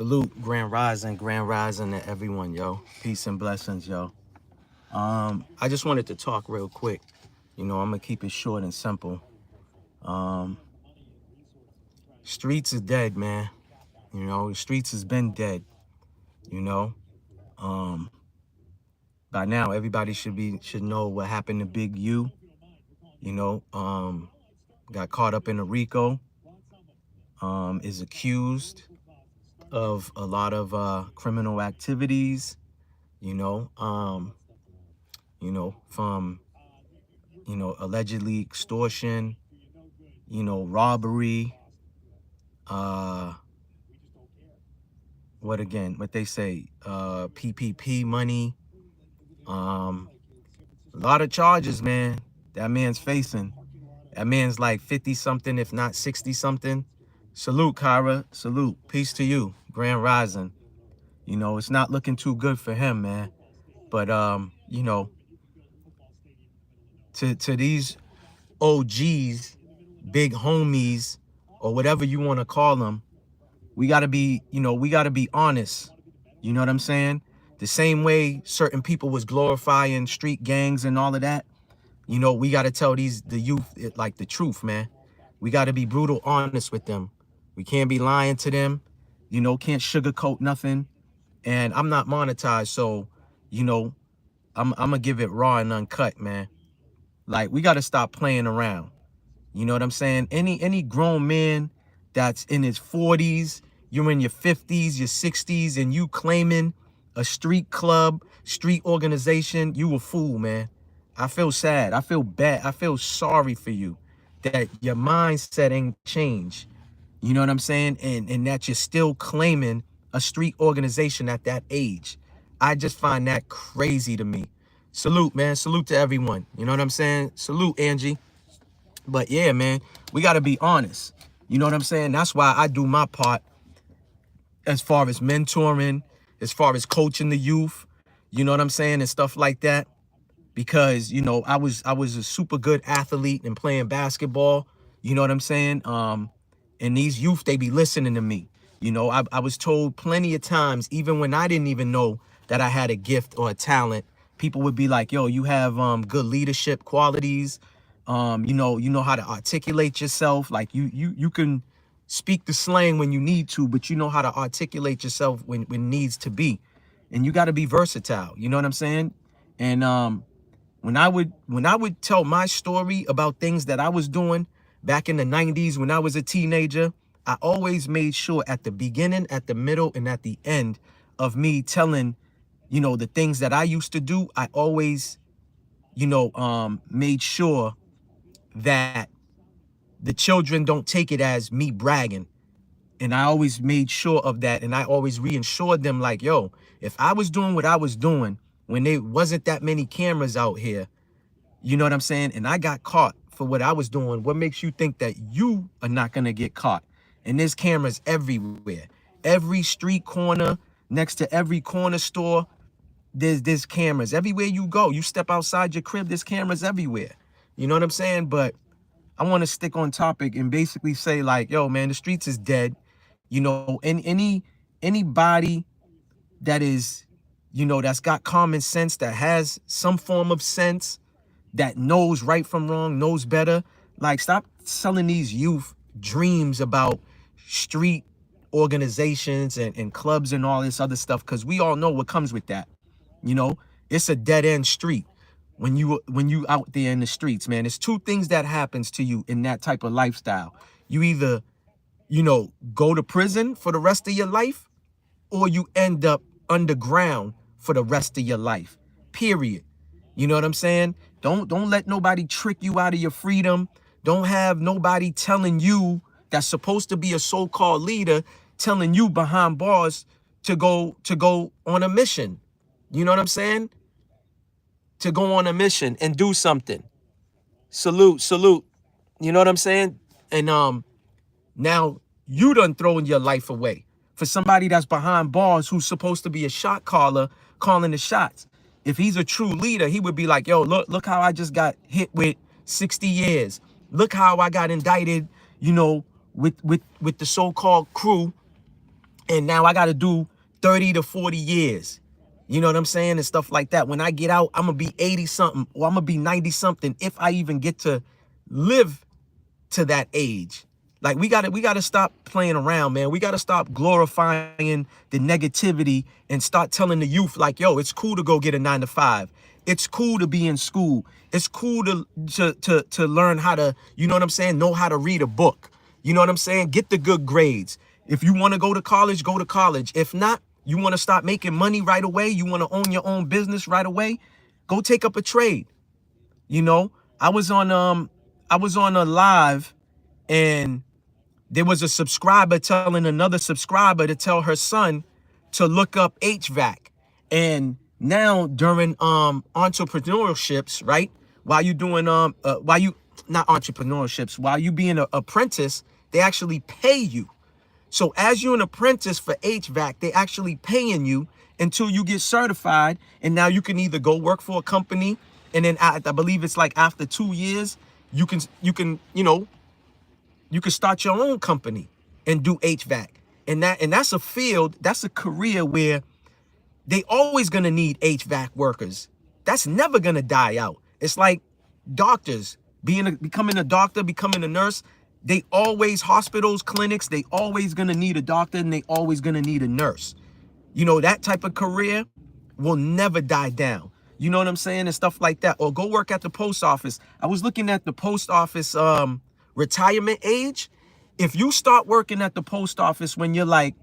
Salute, grand rising to everyone, yo. Peace and blessings, yo. I just wanted to talk real quick. I'm gonna keep it short and simple. Um, Streets is dead, man. The streets has been dead. You know, um, by now everybody should know what happened to Big U. You know, got caught up in a RICO. Is accused of a lot of criminal activities. You know, um, from allegedly extortion, robbery, uh, what they say, PPP money, a lot of charges, man, that man's facing. That man's like 50 something, if not 60 something. Salute, Kyra, salute, peace to you, grand rising. It's not looking too good for him, man. But, to these OGs, big homies, or whatever you want to call them, we got to be honest. You know what I'm saying? The same way certain people was glorifying street gangs and all of that, we got to tell the youth like the truth, man. We got to be brutal honest with them. We can't be lying to them, can't sugarcoat nothing. And I'm not monetized, so, I'm going to give it raw and uncut, man. Like, we got to stop playing around. You know what I'm saying? Any grown man that's in his 40s, you're in your 50s, your 60s, and you claiming a street club, street organization, you a fool, man. I feel sad. I feel bad. I feel sorry for you that your mindset ain't changed. You know what I'm saying? And that you're still claiming a street organization at that age. I just find that crazy to me. Salute, man. Salute to everyone. You know what I'm saying? Salute, Angie. But yeah, man, we got to be honest. You know what I'm saying? That's why I do my part as far as mentoring, as far as coaching the youth, you know what I'm saying, and stuff like that. Because, I was a super good athlete and playing basketball, you know what I'm saying? And these youth, they be listening to me. I was told plenty of times, even when I didn't even know that I had a gift or a talent, people would be like, yo, you have good leadership qualities. You know how to articulate yourself. Like you can speak the slang when you need to, but you know how to articulate yourself when needs to be. And you got to be versatile. You know what I'm saying? And when I would tell my story about things that I was doing back in the 90s when I was a teenager, I always made sure at the beginning, at the middle, and at the end of me telling, the things that I used to do, I always, made sure that the children don't take it as me bragging. And I always made sure of that. And I always reassured them like, yo, if I was doing what I was doing when there wasn't that many cameras out here, you know what I'm saying? And I got caught for what I was doing. What makes you think that you are not going to get caught? And there's cameras everywhere. Every street corner, next to every corner store, there's cameras. Everywhere you go, you step outside your crib, there's cameras everywhere. You know what I'm saying? But I want to stick on topic and basically say like, yo, man, the streets is dead. And anybody that is, that's got common sense, that has some form of sense, that knows right from wrong, knows better. Like, stop selling these youth dreams about street organizations and clubs and all this other stuff, because we all know what comes with that. It's a dead end street when you out there in the streets, man. It's two things that happens to you in that type of lifestyle. You either, go to prison for the rest of your life, or you end up underground for the rest of your life. Period. You know what I'm saying? Don't let nobody trick you out of your freedom. Don't have nobody telling you that's supposed to be a so-called leader telling you behind bars to go on a mission. You know what I'm saying? To go on a mission and do something. Salute. You know what I'm saying? And now you done throwing your life away for somebody that's behind bars who's supposed to be a shot caller calling the shots. If he's a true leader, he would be like, yo, look how I just got hit with 60 years. Look how I got indicted, with the so-called crew and now I got to do 30 to 40 years. You know what I'm saying? And stuff like that. When I get out, I'm going to be 80 something or I'm going to be 90 something if I even get to live to that age. Like we gotta stop playing around, man. We gotta stop glorifying the negativity and start telling the youth, like, yo, it's cool to go get a 9 to 5. It's cool to be in school. It's cool to learn how to, you know what I'm saying, know how to read a book. You know what I'm saying? Get the good grades. If you want to go to college, go to college. If not, you want to start making money right away, you want to own your own business right away, go take up a trade. You know, I was on a live, and there was a subscriber telling another subscriber to tell her son to look up HVAC. And now during entrepreneurships, right? While you doing while you not entrepreneurships, while you being an apprentice, they actually pay you. So as you're an apprentice for HVAC, they actually paying you until you get certified, and now you can either go work for a company, and then I believe it's like after 2 years, you can you can start your own company and do HVAC. And that's a field, that's a career where they always gonna need HVAC workers. That's never gonna die out. It's like doctors, becoming a doctor, becoming a nurse. They always, hospitals, clinics, they always gonna need a doctor, and they always gonna need a nurse. You know, that type of career will never die down. You know what I'm saying? And stuff like that. Or go work at the post office. I was looking at the post office retirement age. If you start working at the post office when you're like,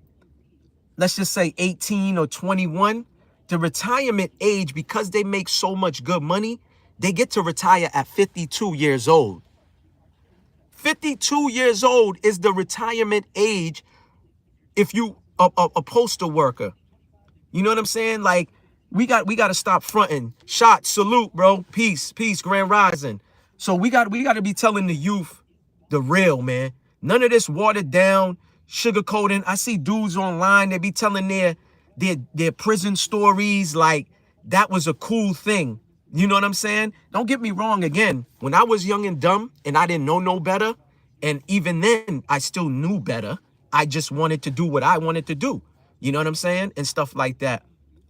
let's just say 18 or 21, the retirement age, because they make so much good money, they get to retire at 52 years old. 52 years old is the retirement age if you a postal worker. You know what I'm saying? Like, we got to stop fronting. Shot, salute, bro. Peace, grand rising. So we got to be telling the youth the real, man. None of this watered down, sugarcoating. I see dudes online, they be telling their prison stories like that was a cool thing. You know what I'm saying? Don't get me wrong. Again, when I was young and dumb and I didn't know no better, and even then I still knew better, I just wanted to do what I wanted to do. You know what I'm saying? And stuff like that.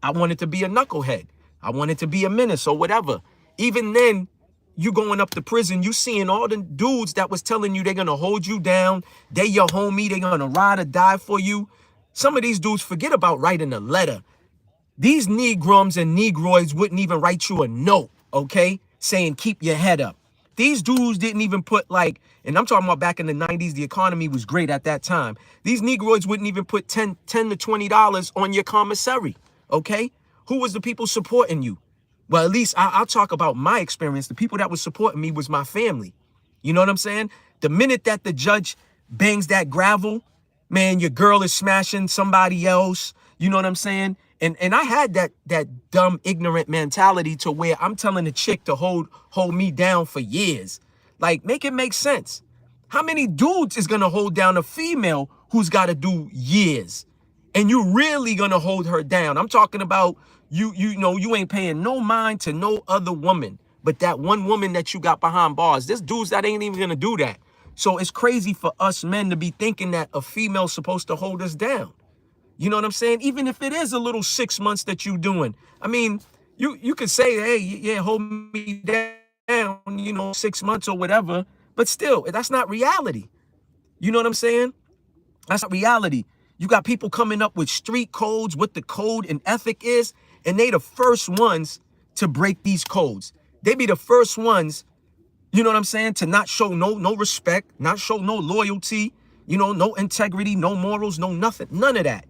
I wanted to be a knucklehead. I wanted to be a menace or whatever. Even then, you going up to prison, you seeing all the dudes that was telling you they're going to hold you down. They your homie. They're going to ride or die for you. Some of these dudes forget about writing a letter. These Negroes and Negroids wouldn't even write you a note, okay, saying keep your head up. These dudes didn't even put like, and I'm talking about back in the 90s, the economy was great at that time. These Negroids wouldn't even put $10 to $20 on your commissary, okay? Who was the people supporting you? Well, at least I'll talk about my experience. The people that was supporting me was my family. You know what I'm saying? The minute that the judge bangs that gravel, man, your girl is smashing somebody else. You know what I'm saying? And I had that dumb, ignorant mentality to where I'm telling a chick to hold me down for years. Like, make it make sense. How many dudes is gonna hold down a female who's got to do years? And you really gonna hold her down? I'm talking about you know, you ain't paying no mind to no other woman, but that one woman that you got behind bars. There's dudes that ain't even gonna do that. So it's crazy for us men to be thinking that a female's supposed to hold us down. You know what I'm saying? Even if it is a little 6 months that you doing. I mean, you could say, hey, yeah, hold me down, you know, 6 months or whatever. But still, that's not reality. You know what I'm saying? That's not reality. You got people coming up with street codes, what the code and ethic is, and they the first ones to break these codes. They be the first ones, you know what I'm saying, to not show no respect, not show no loyalty, you know, no integrity, no morals, no nothing, none of that.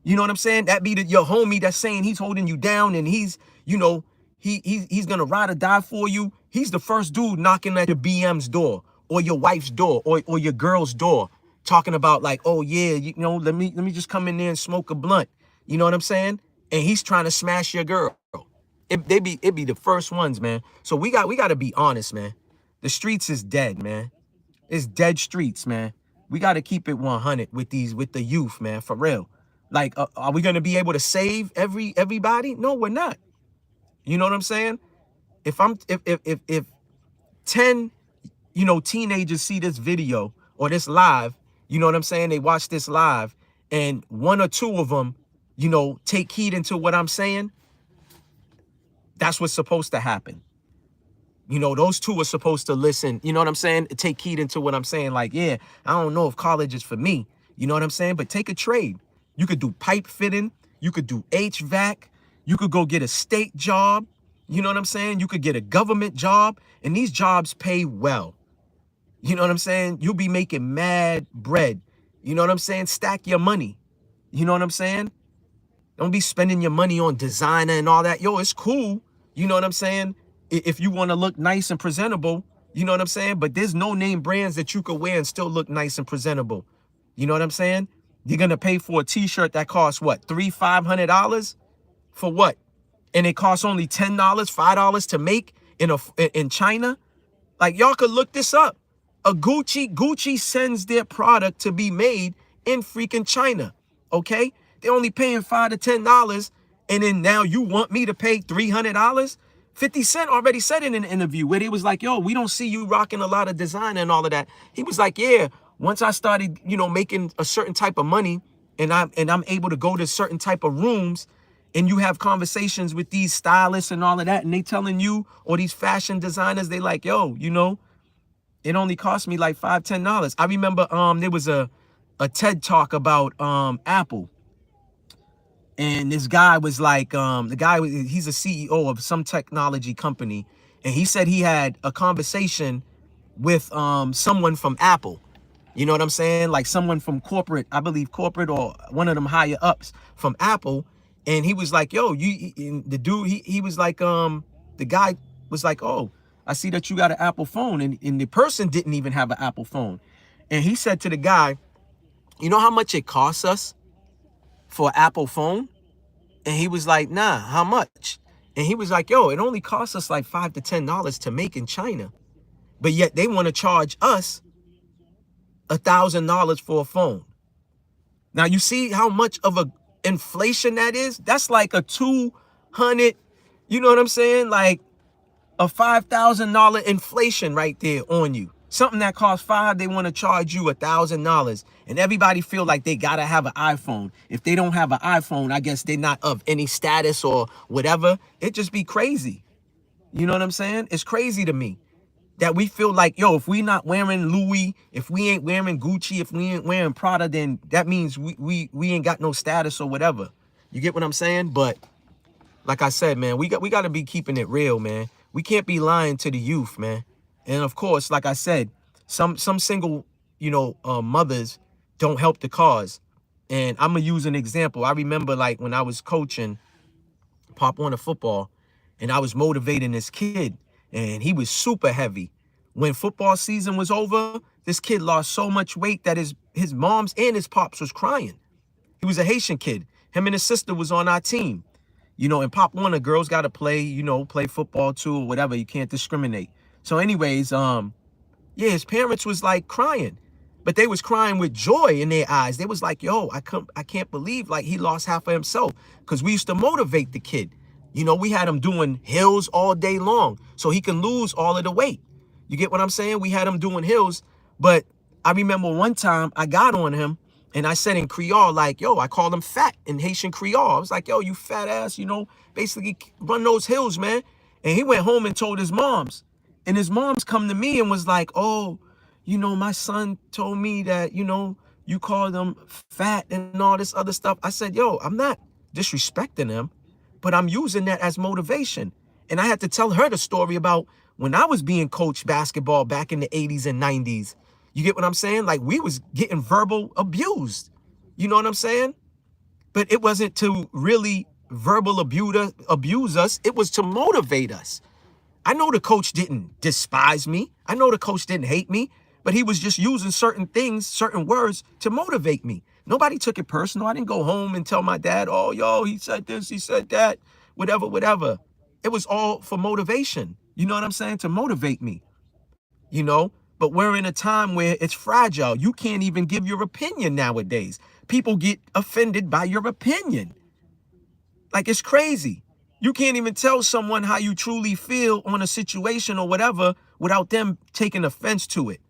You know what I'm saying? That be your homie that's saying he's holding you down and he's, you know, he's gonna ride or die for you. He's the first dude knocking at your BM's door or your wife's door or your girl's door, talking about like, oh yeah, you know, let me just come in there and smoke a blunt. You know what I'm saying? And he's trying to smash your girl. It be the first ones, man. So we got to be honest, man. The streets is dead, man. It's dead streets, man. We got to keep it 100 with the youth, man, for real. Like, are we going to be able to save everybody? No, we're not. You know what I'm saying? If 10, you know, teenagers see this video or this live, you know what I'm saying? They watch this live and one or two of them, you know, take heed into what I'm saying, that's what's supposed to happen. You know, those two are supposed to listen, you know what I'm saying? Take heed into what I'm saying. Like, yeah, I don't know if college is for me. You know what I'm saying? But take a trade. You could do pipe fitting. You could do HVAC. You could go get a state job. You know what I'm saying? You could get a government job. And these jobs pay well. You know what I'm saying? You'll be making mad bread. You know what I'm saying? Stack your money. You know what I'm saying? Don't be spending your money on designer and all that. Yo, it's cool. You know what I'm saying? If you want to look nice and presentable, you know what I'm saying? But there's no name brands that you could wear and still look nice and presentable. You know what I'm saying? You're going to pay for a t-shirt that costs what? $500 for what? And it costs only $10, $5 to make in China. Like, y'all could look this up. Gucci sends their product to be made in freaking China. Okay? They're only paying $5 to $10. And then now you want me to pay $300? 50 Cent already said in an interview where they was like, yo, we don't see you rocking a lot of designer and all of that. He was like, yeah, once I started, you know, making a certain type of money and I'm able to go to certain type of rooms and you have conversations with these stylists and all of that, and they telling you, or these fashion designers, they like, yo, you know, it only cost me like $5, $10. I remember there was a TED talk about Apple. And this guy was like, he's a CEO of some technology company. And he said he had a conversation with someone from Apple. You know what I'm saying? Like someone from corporate, I believe corporate or one of them higher ups from Apple. And he was like, yo, the dude, he was like, the guy was like, oh, I see that you got an Apple phone. And the person didn't even have an Apple phone. And he said to the guy, you know how much it costs us for an Apple phone? And he was like, nah, how much? And he was like, yo, it only costs us like $5 to $10 to make in China. But yet they want to charge us $1,000 for a phone. Now you see how much of a inflation that is? That's like a 200, you know what I'm saying? Like a $5,000 inflation right there on you. Something that costs $5, they want to charge you $1,000. And everybody feel like they got to have an iPhone. If they don't have an iPhone, I guess they're not of any status or whatever. It just be crazy. You know what I'm saying? It's crazy to me that we feel like, yo, if we not wearing Louis, if we ain't wearing Gucci, if we ain't wearing Prada, then that means we ain't got no status or whatever. You get what I'm saying? But like I said, man, we got to be keeping it real, man. We can't be lying to the youth, man. And of course, like I said, some single, you know, mothers don't help the cause. And I'm going to use an example. I remember like when I was coaching Pop Warner football and I was motivating this kid and he was super heavy. When football season was over, this kid lost so much weight that his moms and his pops was crying. He was a Haitian kid. Him and his sister was on our team. You know, in Pop Warner, girls got to play, you know, play football too or whatever. You can't discriminate. So anyways, yeah, his parents was like crying, but they was crying with joy in their eyes. They was like, yo, I can't believe like he lost half of himself, because we used to motivate the kid. You know, we had him doing hills all day long so he can lose all of the weight. You get what I'm saying? We had him doing hills, but I remember one time I got on him and I said in Creole, like, yo, I called him fat in Haitian Creole. I was like, yo, you fat ass, you know, basically run those hills, man. And he went home and told his moms. And his mom's come to me and was like, oh, you know, my son told me that, you know, you called him fat and all this other stuff. I said, yo, I'm not disrespecting him, but I'm using that as motivation. And I had to tell her the story about when I was being coached basketball back in the 80s and 90s. You get what I'm saying? Like we was getting verbal abused. You know what I'm saying? But it wasn't to really verbal abuse us. It was to motivate us. I know the coach didn't despise me. I know the coach didn't hate me, but he was just using certain things, certain words to motivate me. Nobody took it personal. I didn't go home and tell my dad, oh, yo, he said this, he said that, whatever, whatever. It was all for motivation. You know what I'm saying? To motivate me, you know, but we're in a time where it's fragile. You can't even give your opinion nowadays. People get offended by your opinion. Like it's crazy. You can't even tell someone how you truly feel on a situation or whatever without them taking offense to it.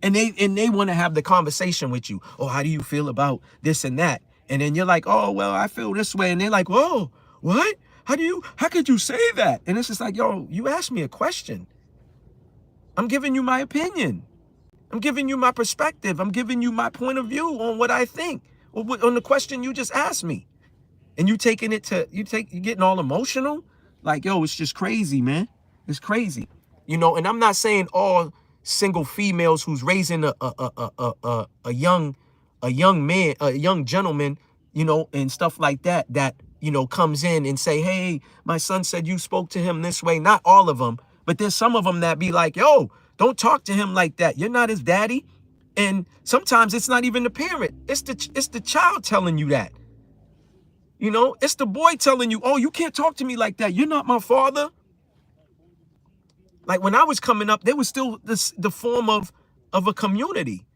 And they want to have the conversation with you. Oh, how do you feel about this and that? And then you're like, oh, well, I feel this way. And they're like, whoa, what? How could you say that? And it's just like, yo, you asked me a question. I'm giving you my opinion. I'm giving you my perspective. I'm giving you my point of view on what I think, on the question you just asked me. And you taking it to, you getting all emotional. Like, yo, it's just crazy, man. It's crazy. You know, and I'm not saying all single females who's raising a young man, a young gentleman, you know, and stuff like that, you know, comes in and say, hey, my son said you spoke to him this way. Not all of them, but there's some of them that be like, yo, don't talk to him like that. You're not his daddy. And sometimes it's not even the parent. It's the child telling you that. You know, it's the boy telling you, oh, you can't talk to me like that. You're not my father. Like when I was coming up, there was still the form of a community.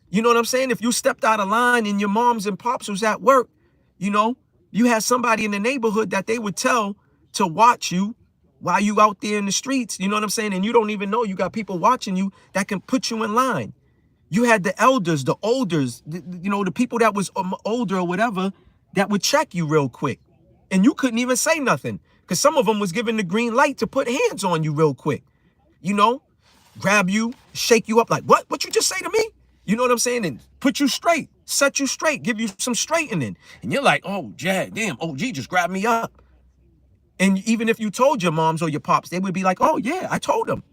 You know what I'm saying? If you stepped out of line and your moms and pops was at work, you know, you had somebody in the neighborhood that they would tell to watch you while you out there in the streets. You know what I'm saying? And you don't even know you got people watching you that can put you in line. You had the elders, the olders, you know, the people that was older or whatever that would check you real quick. And you couldn't even say nothing because some of them was given the green light to put hands on you real quick. You know, grab you, shake you up like, what you just say to me? You know what I'm saying? And put you straight, set you straight, give you some straightening. And you're like, oh, damn, OG just grabbed me up. And even if you told your moms or your pops, they would be like, oh, yeah, I told them.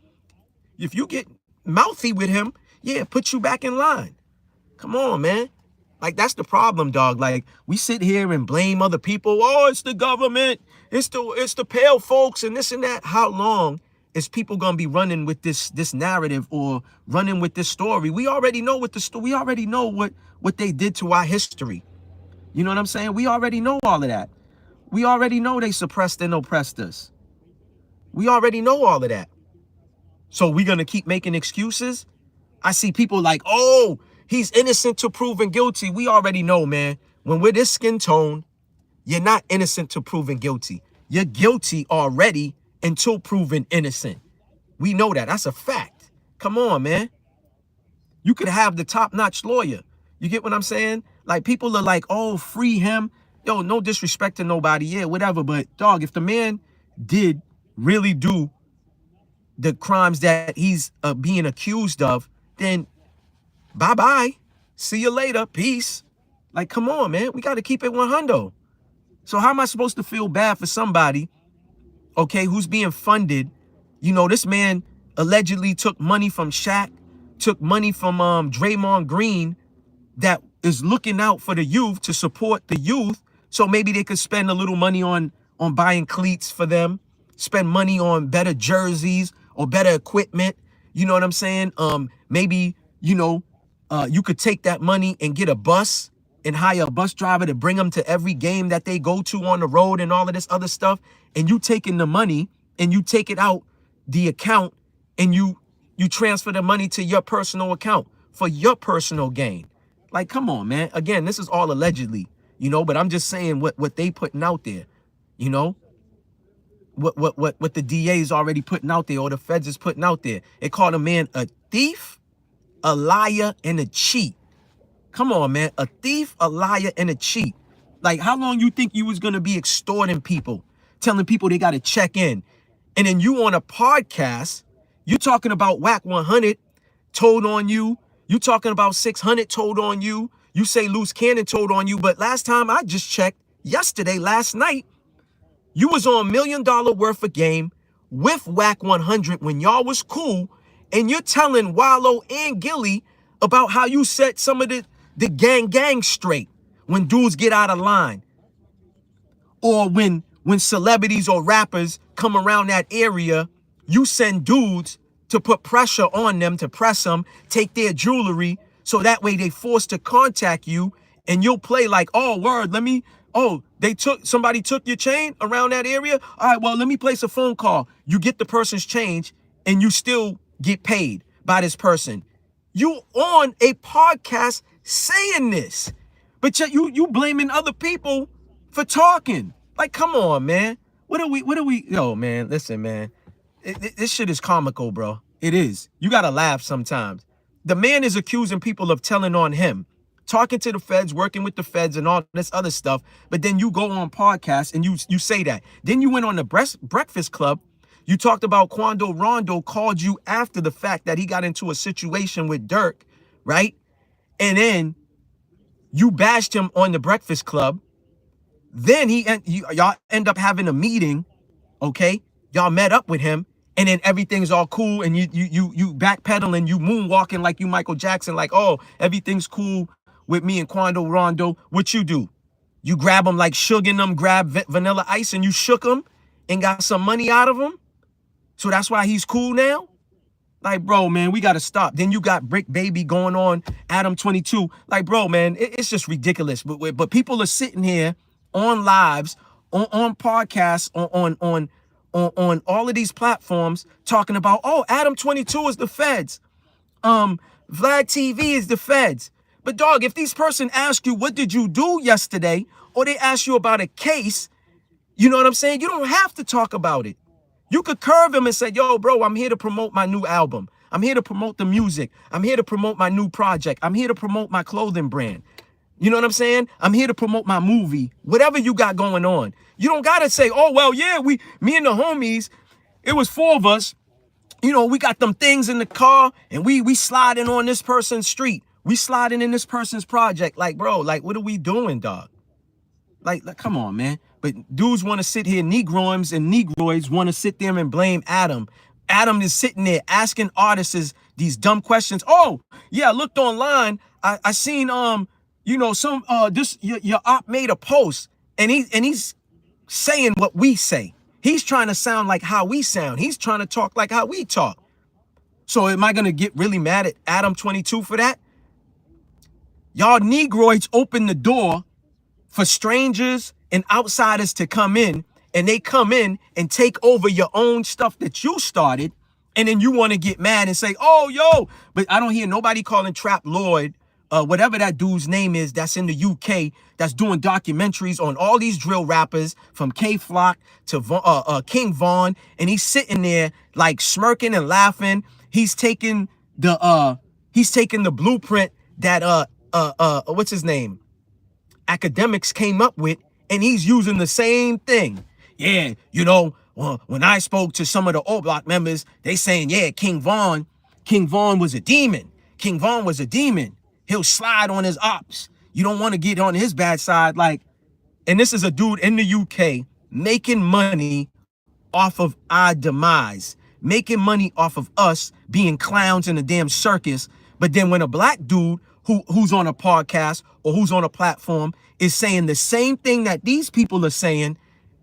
If you get mouthy with him, yeah, put you back in line. Come on, man. Like, that's the problem, dog. Like, we sit here and blame other people. Oh, it's the government. It's the pale folks and this and that. How long is people gonna be running with this narrative or running with this story? We already know we already know what they did to our history. You know what I'm saying? We already know all of that. We already know they suppressed and oppressed us. We already know all of that. So we gonna keep making excuses? I see people like, oh, he's innocent to proven guilty. We already know, man. When we're this skin tone, you're not innocent to proven guilty. You're guilty already until proven innocent. We know that. That's a fact. Come on, man. You could have the top-notch lawyer. You get what I'm saying? Like, people are like, oh, free him. Yo, no disrespect to nobody. Yeah, whatever. But, dog, if the man did really do the crimes that he's being accused of, then bye-bye. See you later. Peace. Like, come on, man. We got to keep it 100. So how am I supposed to feel bad for somebody, okay, who's being funded? You know, this man allegedly took money from Shaq, took money from Draymond Green that is looking out for the youth to support the youth. So maybe they could spend a little money on buying cleats for them, spend money on better jerseys or better equipment. You know what I'm saying? Maybe, you know, you could take that money and get a bus and hire a bus driver to bring them to every game that they go to on the road and all of this other stuff. And you taking the money and you take it out the account and you transfer the money to your personal account for your personal gain. Like, come on, man. Again, this is all allegedly, you know, but I'm just saying what they putting out there, you know, what the DA is already putting out there or the feds is putting out there. They called a man a thief, a liar, and a cheat. Come on, man. A thief, a liar, and a cheat. Like, how long you think you was going to be extorting people, telling people they got to check in? And then you on a podcast, you talking about WAC 100 told on you. You talking about 600 told on you. You say Loose Cannon told on you. But last time I just checked, last night, you was on $1 Million Worth of Game with WAC 100 when y'all was cool. And you're telling Wallow and Gilly about how you set some of the gang straight when dudes get out of line. Or when celebrities or rappers come around that area, you send dudes to put pressure on them, to press them, take their jewelry, so that way they forced to contact you, and you'll play like, oh, word, somebody took your chain around that area? All right, well, let me place a phone call. You get the person's change, and you still get paid by this person. You on a podcast saying this, but you blaming other people for talking. Like, come on, man. What are we? Yo, man, listen, man. This shit is comical, bro. It is. You gotta laugh sometimes. The man is accusing people of telling on him, talking to the feds, working with the feds and all this other stuff. But then you go on podcasts and you say that. Then you went on the Breakfast Club. You talked about Quando Rondo called you after the fact that he got into a situation with Dirk, right? And then you bashed him on the Breakfast Club. Then y'all end up having a meeting, okay? Y'all met up with him, and then everything's all cool, and you backpedaling, you moonwalking like you Michael Jackson, like, oh, everything's cool with me and Quando Rondo. What you do? You grab him like Suge and them grab Vanilla Ice, and you shook him and got some money out of him. So that's why he's cool now? Like, bro, man, we got to stop. Then you got Brick Baby going on, Adam 22. Like, bro, man, it's just ridiculous. But people are sitting here on lives, on podcasts, on all of these platforms talking about, oh, Adam 22 is the feds. Vlad TV is the feds. But dog, if these person ask you, what did you do yesterday? Or they ask you about a case, you know what I'm saying? You don't have to talk about it. You could curve him and say, yo, bro, I'm here to promote my new album. I'm here to promote the music. I'm here to promote my new project. I'm here to promote my clothing brand. You know what I'm saying? I'm here to promote my movie. Whatever you got going on. You don't got to say, oh, well, yeah, me and the homies, it was 4 of us. You know, we got them things in the car and we sliding on this person's street. We sliding in this person's project. Like, bro, like, what are we doing, dog? Like come on, man. But dudes want to sit here, Negroids and Negroids want to sit there and blame Adam. Adam is sitting there asking artists these dumb questions. Oh, yeah, I looked online. I seen, you know, your op made a post and he's saying what we say. He's trying to sound like how we sound. He's trying to talk like how we talk. So am I going to get really mad at Adam 22 for that? Y'all Negroids open the door for strangers and outsiders to come in, and they come in and take over your own stuff that you started, and then you want to get mad and say, oh, yo, but I don't hear nobody calling Trap Lloyd, whatever that dude's name is that's in the UK, that's doing documentaries on all these drill rappers from K-Flock to King Von, and he's sitting there like smirking and laughing. He's taking the blueprint that what's his name? Academics came up with, and he's using the same thing. Yeah, you know, when I spoke to some of the O Block members, they saying, yeah, King Von was a demon. King Von was a demon. He'll slide on his ops. You don't want to get on his bad side. Like, and this is a dude in the UK making money off of our demise, making money off of us being clowns in a damn circus. But then when a black dude who's on a podcast or who's on a platform is saying the same thing that these people are saying,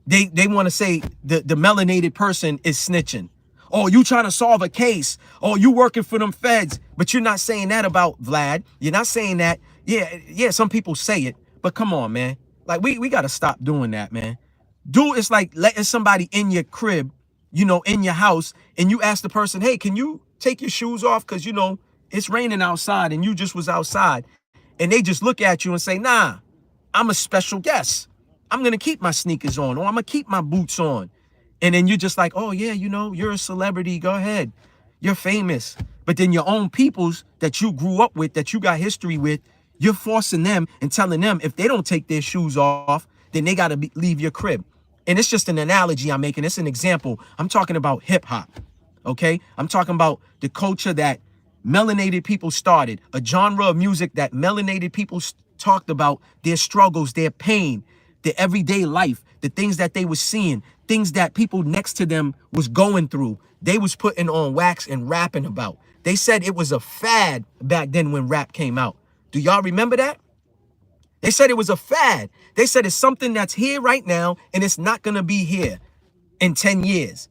they want to say the melanated person is snitching. Oh, you trying to solve a case. Oh, you working for them feds. But you're not saying that about Vlad. You're not saying that. Yeah, some people say it. But come on, man. Like, we got to stop doing that, man. Dude, it's like letting somebody in your crib, you know, in your house, and you ask the person, hey, can you take your shoes off? Because, you know, it's raining outside and you just was outside. And they just look at you and say, nah, I'm a special guest. I'm going to keep my sneakers on, or I'm going to keep my boots on. And then you're just like, oh, yeah, you know, you're a celebrity. Go ahead. You're famous. But then your own peoples that you grew up with, that you got history with, you're forcing them and telling them if they don't take their shoes off, then they got to leave your crib. And it's just an analogy I'm making. It's an example. I'm talking about hip hop. OK, I'm talking about the culture that melanated people started, a genre of music that melanated people talked about their struggles, their pain, their everyday life, the things that they were seeing, things that people next to them was going through. They was putting on wax and rapping about. They said it was a fad back then when rap came out. Do y'all remember that? They said it was a fad. They said it's something that's here right now and it's not going to be here in 10 years.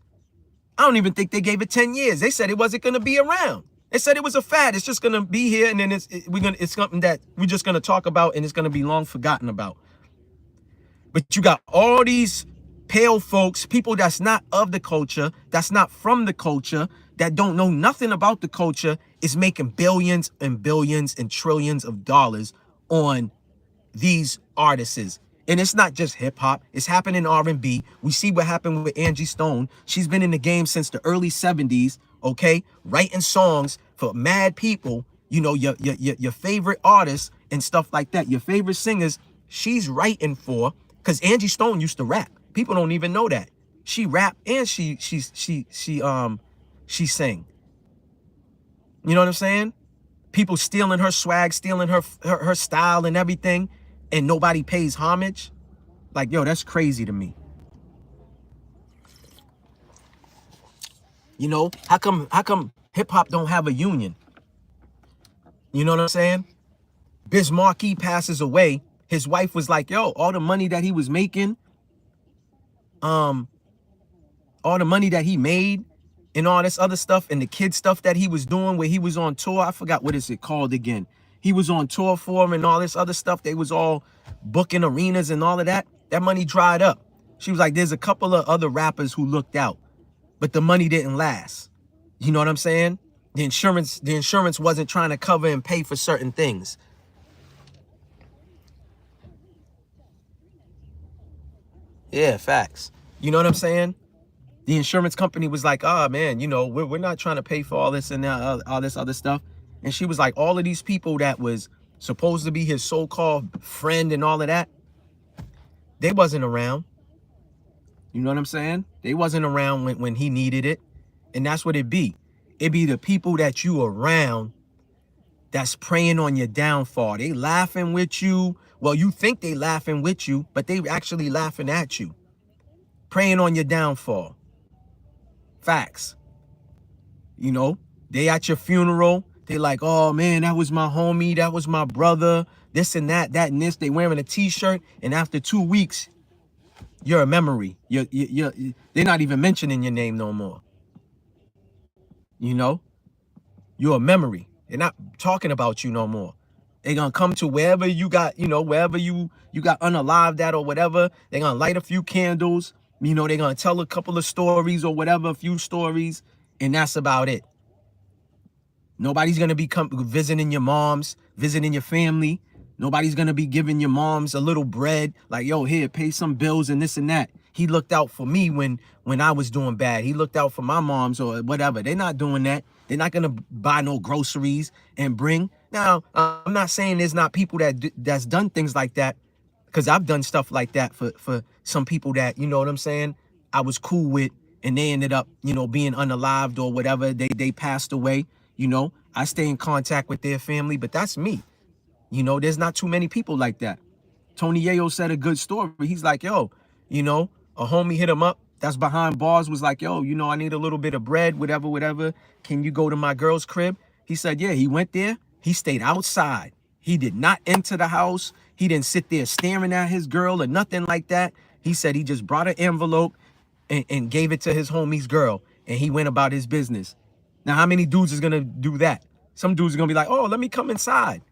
I don't even think they gave it 10 years. They said it wasn't going to be around. They said it was a fad. It's just going to be here, and then it's something that we're just going to talk about, and it's going to be long forgotten about. But you got all these pale folks, people that's not of the culture, that's not from the culture, that don't know nothing about the culture, is making billions and billions and trillions of dollars on these artists. And it's not just hip hop. It's happening in R&B. We see what happened with Angie Stone. She's been in the game since the early 70s, okay? Writing songs for mad people, You know, your favorite artists and stuff like that, your favorite singers, she's writing for, because Angie Stone used to rap. People don't even know that. She rap and she sang. You know what I'm saying? People stealing her swag, stealing her style and everything, and nobody pays homage. Like, yo, that's crazy to me. You know, how come hip hop don't have a union? You know what I'm saying? Biz Markie passes away. His wife was like, yo, all the money that he was making, all the money that he made and all this other stuff and the kid stuff that he was doing where he was on tour. I forgot what is it called again. He was on tour for him and all this other stuff. They was all booking arenas and all of that. That money dried up. She was like, there's a couple of other rappers who looked out, but the money didn't last. You know what I'm saying? The insurance wasn't trying to cover and pay for certain things. Yeah, facts. You know what I'm saying? The insurance company was like, oh man, you know, we're not trying to pay for all this and all this other stuff. And she was like, all of these people that was supposed to be his so-called friend and all of that, they wasn't around. You know what I'm saying? They wasn't around when he needed it. And that's what it be. It be the people that you around that's preying on your downfall. They laughing with you. Well, you think they laughing with you, but they actually laughing at you. Preying on your downfall. Facts. You know, they at your funeral. They like, oh man, that was my homie. That was my brother. This and that and this. They wearing a t-shirt. And after 2 weeks, you're a memory. They're not even mentioning your name no more. You know, you're a memory. They're not talking about you no more. They're going to come to wherever you got, you know, wherever you got unalived at or whatever. They're going to light a few candles. You know, they're going to tell a couple of stories or whatever, a few stories. And that's about it. Nobody's going to be visiting your moms, visiting your family. Nobody's going to be giving your moms a little bread. Like, yo, here, pay some bills and this and that. He looked out for me when I was doing bad. He looked out for my moms or whatever. They're not doing that. They're not going to buy no groceries and bring. Now, I'm not saying there's not people that's done things like that, because I've done stuff like that for some people that, you know what I'm saying, I was cool with, and they ended up, you know, being unalived or whatever. They passed away. You know, I stay in contact with their family, but that's me. You know, there's not too many people like that. Tony Yayo said a good story. He's like, yo, you know, a homie hit him up that's behind bars, was like, yo, you know, I need a little bit of bread, whatever. Can you go to my girl's crib? He said, yeah. He went there. He stayed outside. He did not enter the house. He didn't sit there staring at his girl or nothing like that. He said he just brought an envelope and gave it to his homie's girl, and he went about his business. Now, how many dudes is going to do that? Some dudes are going to be like, oh, let me come inside.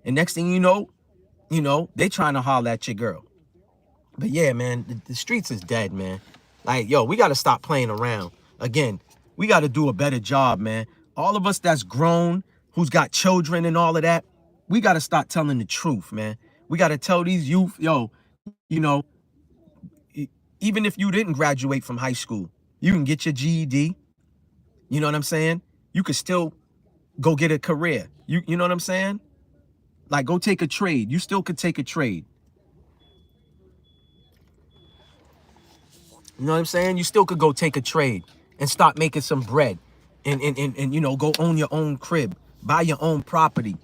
And next thing you know, they trying to holler at your girl. But yeah, man, the streets is dead, man. Like, yo, we got to stop playing around. Again, we got to do a better job, man. All of us that's grown, who's got children and all of that, we got to start telling the truth, man. We got to tell these youth, yo, you know, even if you didn't graduate from high school, you can get your GED. You know what I'm saying? You could still go get a career. You know what I'm saying? Like, go take a trade. You still could take a trade. You know what I'm saying? You still could go take a trade and start making some bread and you know, go own your own crib, buy your own property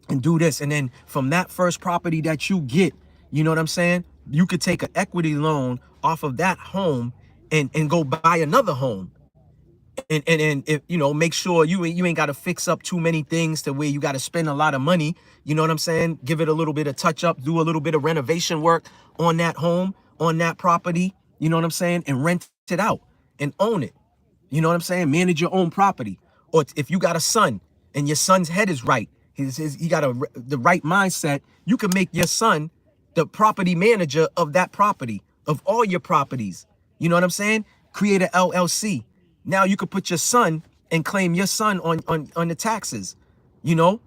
and do this. And then from that first property that you get, you know what I'm saying? You could take an equity loan off of that home and go buy another home. And if, you know, make sure you ain't got to fix up too many things to where you got to spend a lot of money. You know what I'm saying? Give it a little bit of touch up, do a little bit of renovation work on that home, on that property. You know what I'm saying? And rent it out and own it. You know what I'm saying? Manage your own property. Or if you got a son and your son's head is right, he got the right mindset, you can make your son the property manager of that property, of all your properties. You know what I'm saying? Create an LLC. Now you could put your son and claim your son on the taxes. You know,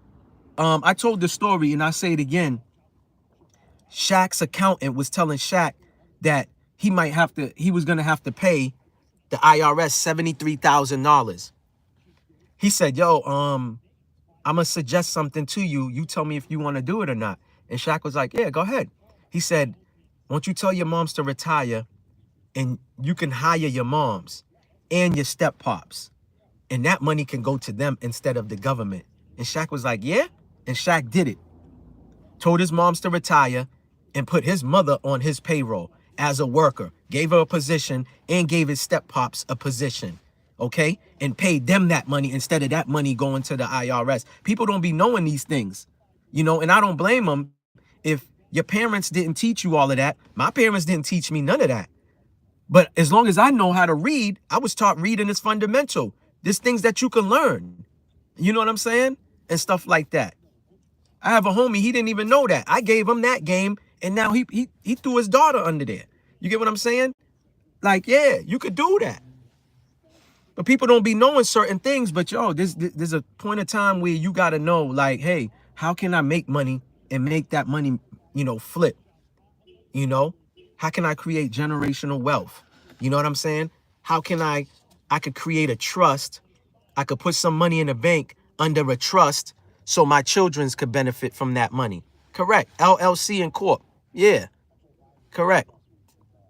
I told the story and I say it again. Shaq's accountant was telling Shaq that he was going to have to pay the IRS $73,000. He said, yo, I'm going to suggest something to you. You tell me if you want to do it or not. And Shaq was like, yeah, go ahead. He said, won't you tell your moms to retire and you can hire your moms and your step pops. And that money can go to them instead of the government. And Shaq was like, yeah. And Shaq did it. Told his moms to retire and put his mother on his payroll as a worker. Gave her a position and gave his step pops a position. Okay? And paid them that money instead of that money going to the IRS. People don't be knowing these things. You know, and I don't blame them if your parents didn't teach you all of that. My parents didn't teach me none of that. But as long as I know how to read, I was taught reading is fundamental. There's things that you can learn. You know what I'm saying? And stuff like that. I have a homie, he didn't even know that. I gave him that game, and now he threw his daughter under there. You get what I'm saying? Like, yeah, you could do that. But people don't be knowing certain things. But, yo, there's a point of time where you got to know, like, hey, how can I make money and make that money, you know, flip? You know? How can I create generational wealth? You know what I'm saying? How can I could create a trust. I could put some money in the bank under a trust so my children's could benefit from that money. Correct. LLC and Corp. Yeah. Correct.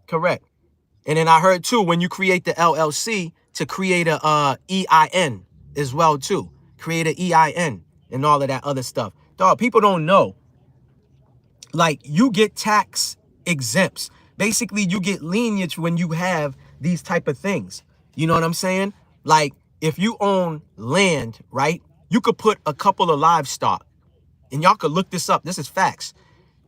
Correct. And then I heard too, when you create the LLC, to create a EIN as well too. Create an EIN and all of that other stuff. Dog, people don't know. Like, you get tax exempts. Basically, you get lineage when you have these type of things. You know what I'm saying? Like, if you own land, right, you could put a couple of livestock. And y'all could look this up. This is facts.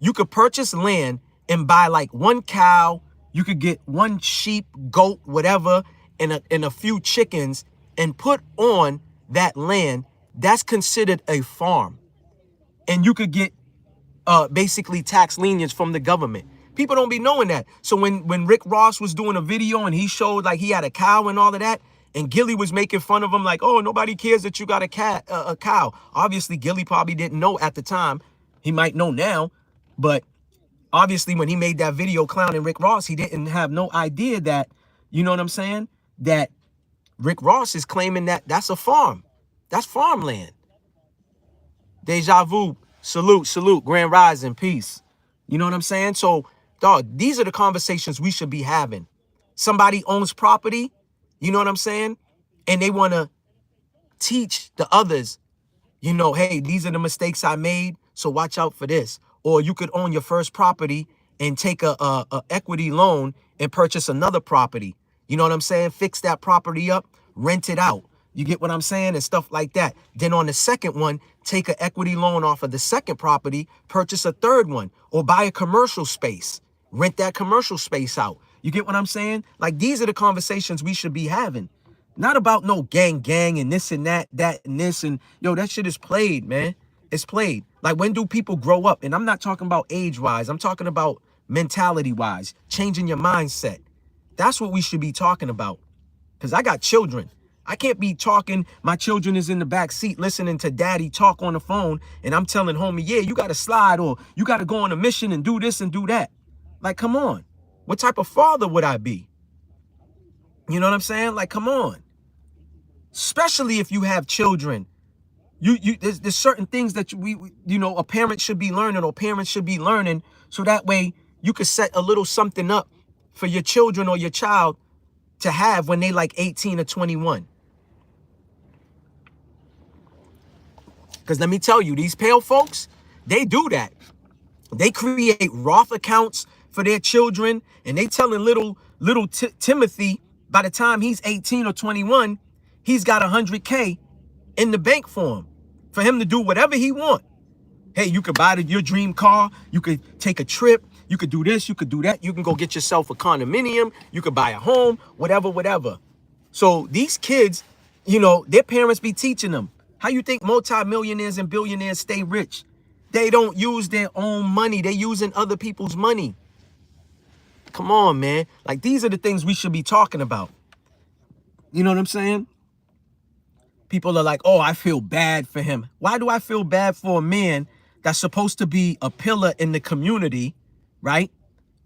You could purchase land and buy like one cow. You could get one sheep, goat, whatever, and a few chickens and put on that land. That's considered a farm. And you could get basically tax lineage from the government. People don't be knowing that. So when Rick Ross was doing a video and he showed like he had a cow and all of that, and Gilly was making fun of him like, oh, nobody cares that you got a cow. Obviously, Gilly probably didn't know at the time. He might know now. But obviously, when he made that video clowning Rick Ross, he didn't have no idea that, you know what I'm saying, that Rick Ross is claiming that that's a farm. That's farmland. Deja vu. Salute. Grand Rising. Peace. You know what I'm saying? So, dog, these are the conversations we should be having. Somebody owns property, you know what I'm saying? And they want to teach the others, you know, hey, these are the mistakes I made, so watch out for this. Or you could own your first property and take a equity loan and purchase another property. You know what I'm saying? Fix that property up, rent it out. You get what I'm saying? And stuff like that. Then on the second one, take an equity loan off of the second property, purchase a third one, or buy a commercial space, rent that commercial space out. You get what I'm saying? Like, these are the conversations we should be having. Not about no gang and this and that and this. And yo, that shit is played, man. It's played. Like, when do people grow up? And I'm not talking about age-wise. I'm talking about mentality-wise, changing your mindset. That's what we should be talking about. Because I got children. I can't be talking. My children is in the back seat listening to daddy talk on the phone. And I'm telling homie, yeah, you got to slide, or you got to go on a mission and do this and do that. Like, come on. What type of father would I be? You know what I'm saying? Like, come on. Especially if you have children. There's certain things that a parent should be learning, or parents should be learning, so that way you could set a little something up for your children or your child to have when they like 18 or 21. Because let me tell you, these pale folks, they do that. They create Roth accounts for their children, and they telling little Timothy, by the time he's 18 or 21, he's got 100K in the bank for him to do whatever he want. Hey, you could buy your dream car. You could take a trip. You could do this. You could do that. You can go get yourself a condominium. You could buy a home, whatever. So these kids, their parents be teaching them. How you think multimillionaires and billionaires stay rich? They don't use their own money. They using other people's money. Come on, man. Like, these are the things we should be talking about. You know what I'm saying? People are like, oh, I feel bad for him. Why do I feel bad for a man that's supposed to be a pillar in the community, right?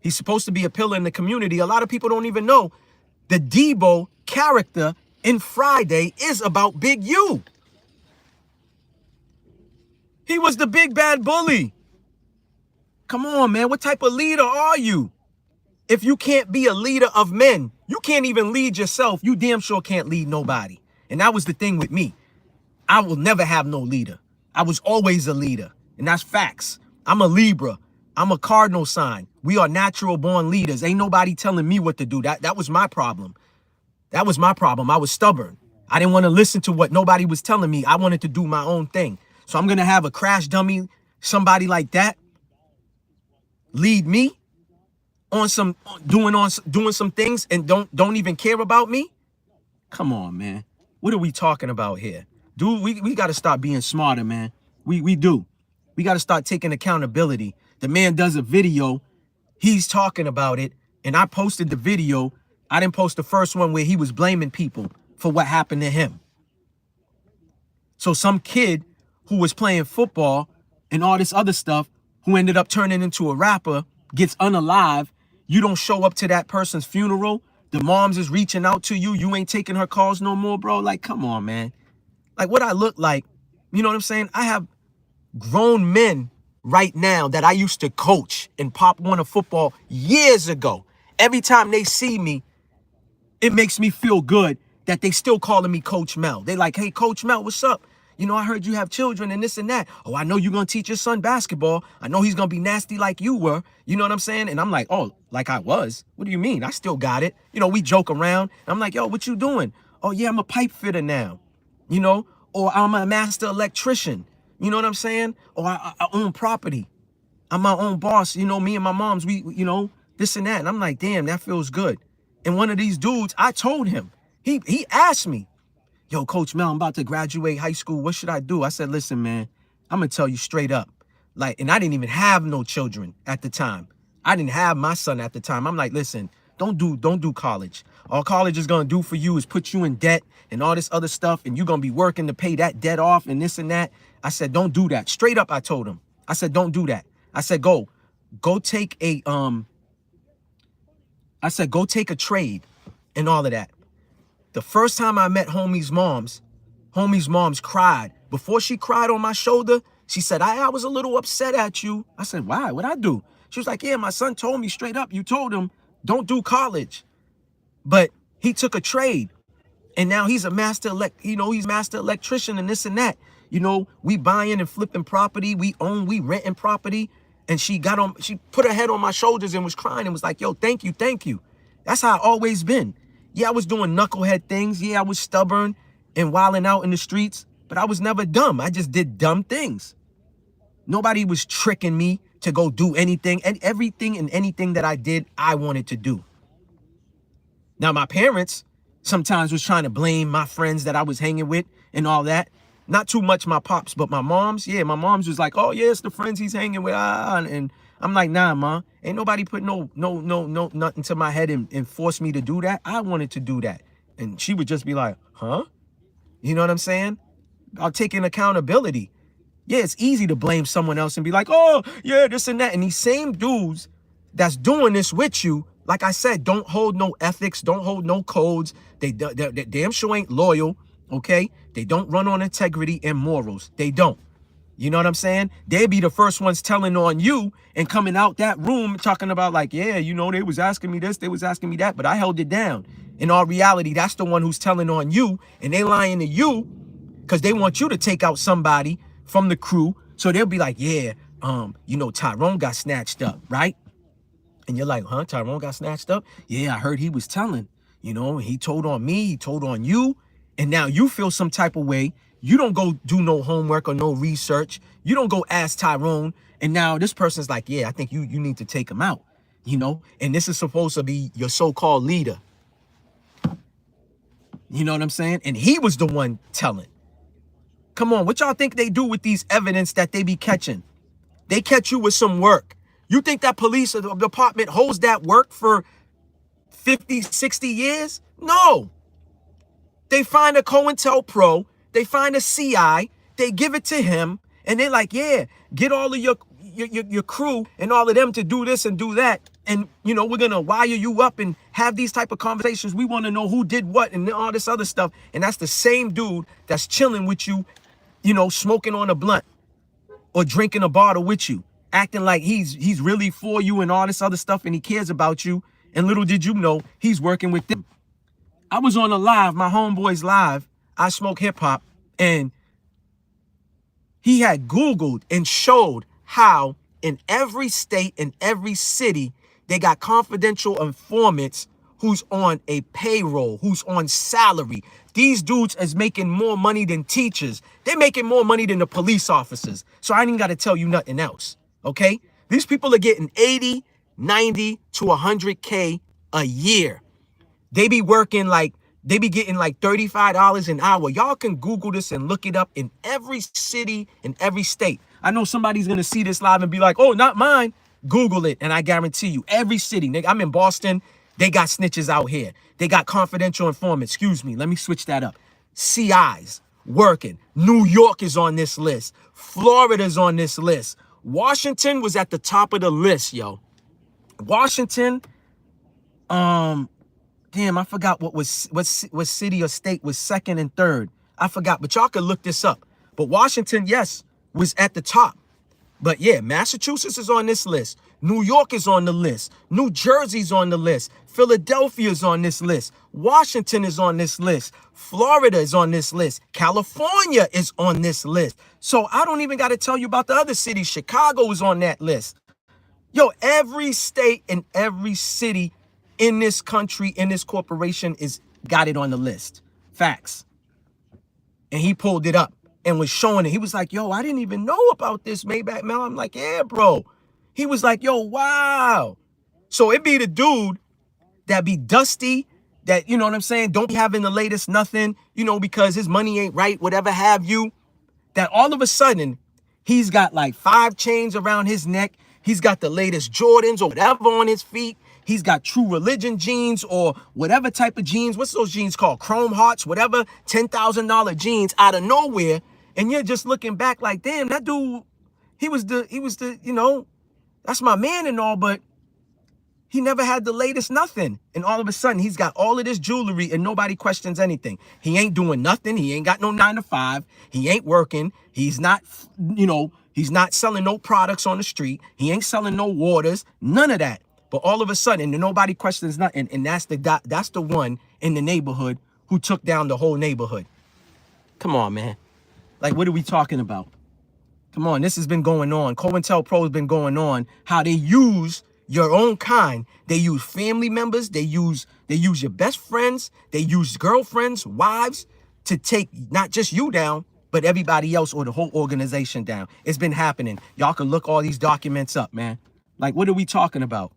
He's supposed to be a pillar in the community. A lot of people don't even know the Debo character in Friday is about Big U. He was the big bad bully. Come on, man. What type of leader are you? If you can't be a leader of men, you can't even lead yourself. You damn sure can't lead nobody. And that was the thing with me. I will never have no leader. I was always a leader. And that's facts. I'm a Libra. I'm a cardinal sign. We are natural born leaders. Ain't nobody telling me what to do. That was my problem. That was my problem. I was stubborn. I didn't want to listen to what nobody was telling me. I wanted to do my own thing. So I'm going to have a crash dummy, somebody like that, lead me on some doing some things and don't even care about me. Come on, man. What are we talking about here? Dude, we got to start being smarter, man. We do. We got to start taking accountability. The man does a video. He's talking about it. And I posted the video. I didn't post the first one where he was blaming people for what happened to him. So some kid who was playing football and all this other stuff, who ended up turning into a rapper, gets unalive. You don't show up to that person's funeral. The moms is reaching out to you. You ain't taking her calls no more, bro. Like, come on, man. Like, what I look like, you know what I'm saying? I have grown men right now that I used to coach in Pop Warner football years ago. Every time they see me, it makes me feel good that they still calling me Coach Mel. They like, hey, Coach Mel, what's up? You know, I heard you have children and this and that. Oh, I know you're going to teach your son basketball. I know he's going to be nasty like you were. You know what I'm saying? And I'm like, oh, like I was? What do you mean? I still got it. You know, we joke around. I'm like, yo, what you doing? Oh, yeah, I'm a pipe fitter now. You know, or I'm a master electrician. You know what I'm saying? Or I own property. I'm my own boss. You know, me and my moms, we, you know, this and that. And I'm like, damn, that feels good. And one of these dudes, I told him, he asked me, yo, Coach Mel, I'm about to graduate high school. What should I do? I said, listen, man, I'm going to tell you straight up. Like, and I didn't even have no children at the time. I didn't have my son at the time. I'm like, listen, don't do college. All college is going to do for you is put you in debt and all this other stuff. And you're going to be working to pay that debt off and this and that. I said, don't do that. Straight up, I told him. I said, don't do that. I said, go take a, go take a trade and all of that. The first time I met homie's moms cried. Before she cried on my shoulder, she said, I was a little upset at you. I said, why? What'd I do? She was like, yeah, my son told me straight up. You told him, don't do college. But he took a trade. And now he's a master electrician and this and that. You know, we buying and flipping property. We renting property. And she put her head on my shoulders and was crying and was like, yo, thank you, thank you. That's how I always been. Yeah, I was doing knucklehead things. Yeah, I was stubborn and wilding out in the streets, but I was never dumb. I just did dumb things. Nobody was tricking me to go do anything, and everything and anything that I did, I wanted to do. Now, my parents sometimes was trying to blame my friends that I was hanging with and all that. Not too much my pops, but my moms, yeah, my moms was like, oh, yeah, it's the friends he's hanging with. And I'm like, nah, ma, ain't nobody put no nothing to my head and force me to do that. I wanted to do that. And she would just be like, huh? You know what I'm saying? I'll take accountability. Yeah, it's easy to blame someone else and be like, oh, yeah, this and that. And these same dudes that's doing this with you, like I said, don't hold no ethics, don't hold no codes. They damn sure ain't loyal, okay? They don't run on integrity and morals. They don't. You know what I'm saying? They be the first ones telling on you and coming out that room talking about like, yeah, you know, they was asking me this, they was asking me that, but I held it down. In all reality, that's the one who's telling on you, and they lying to you because they want you to take out somebody from the crew. So they'll be like, yeah, you know, Tyrone got snatched up, right? And you're like, huh, Tyrone got snatched up? Yeah, I heard he was telling, you know, he told on me, he told on you. And now you feel some type of way. You don't go do no homework or no research. You don't go ask Tyrone. And now this person's like, yeah, I think you need to take him out, you know? And this is supposed to be your so-called leader. You know what I'm saying? And he was the one telling. Come on, what y'all think they do with these evidence that they be catching? They catch you with some work. You think that police department holds that work for 50, 60 years? No. They find a COINTELPRO, they find a CI, they give it to him, and they're like, yeah, get all of your crew and all of them to do this and do that. And, you know, we're going to wire you up and have these type of conversations. We want to know who did what and all this other stuff. And that's the same dude that's chilling with you, you know, smoking on a blunt. or drinking a bottle with you, acting like he's really for you and all this other stuff and he cares about you. And little did you know, he's working with them. I was on a live, my homeboy's live, I Smoke Hip Hop, and he had Googled and showed how in every state, in every city, they got confidential informants who's on a payroll, who's on salary. These dudes is making more money than teachers. They're making more money than the police officers. So I ain't got to tell you nothing else, okay? These people are getting 80, 90 to 100K a year. They be working like, they be getting like $35 an hour. Y'all can Google this and look it up in every city, in every state. I know somebody's going to see this live and be like, oh, not mine. Google it, and I guarantee you, every city, nigga, I'm in Boston, they got snitches out here. They got confidential informants. Excuse me, let me switch that up. CIs working. New York is on this list. Florida's on this list. Washington was at the top of the list, yo. Washington, damn, I forgot what city or state was second and third. I forgot, but y'all could look this up. But Washington, yes, was at the top. But yeah, Massachusetts is on this list. New York is on the list. New Jersey's on the list. Philadelphia is on this list. Washington is on this list. Florida is on this list. California is on this list. So I don't even got to tell you about the other cities. Chicago is on that list. Yo, every state and every city in this country, in this corporation, is got it on the list. Facts. And he pulled it up and was showing it. He was like, yo, I didn't even know about this Maybach Mel. I'm like, yeah, bro. He was like, yo, wow. So it be the dude that be dusty, that, you know what I'm saying, don't be having the latest nothing, you know, because his money ain't right, whatever have you, that all of a sudden, he's got like 5 chains around his neck. He's got the latest Jordans or whatever on his feet. He's got True Religion jeans or whatever type of jeans. What's those jeans called? Chrome Hearts, whatever, $10,000 jeans out of nowhere. And you're just looking back like, damn, that dude, he was the, you know, that's my man and all, but he never had the latest nothing. And all of a sudden, he's got all of this jewelry and nobody questions anything. He ain't doing nothing. He ain't got no 9 to 5. He ain't working. He's not, you know, he's not selling no products on the street. He ain't selling no waters, none of that. But all of a sudden, nobody questions nothing. And that's the one in the neighborhood who took down the whole neighborhood. Come on, man. Like, what are we talking about? Come on, this has been going on. COINTELPRO has been going on. How they use your own kind. They use family members. They use your best friends. They use girlfriends, wives to take not just you down, but everybody else or the whole organization down. It's been happening. Y'all can look all these documents up, man. Like, what are we talking about?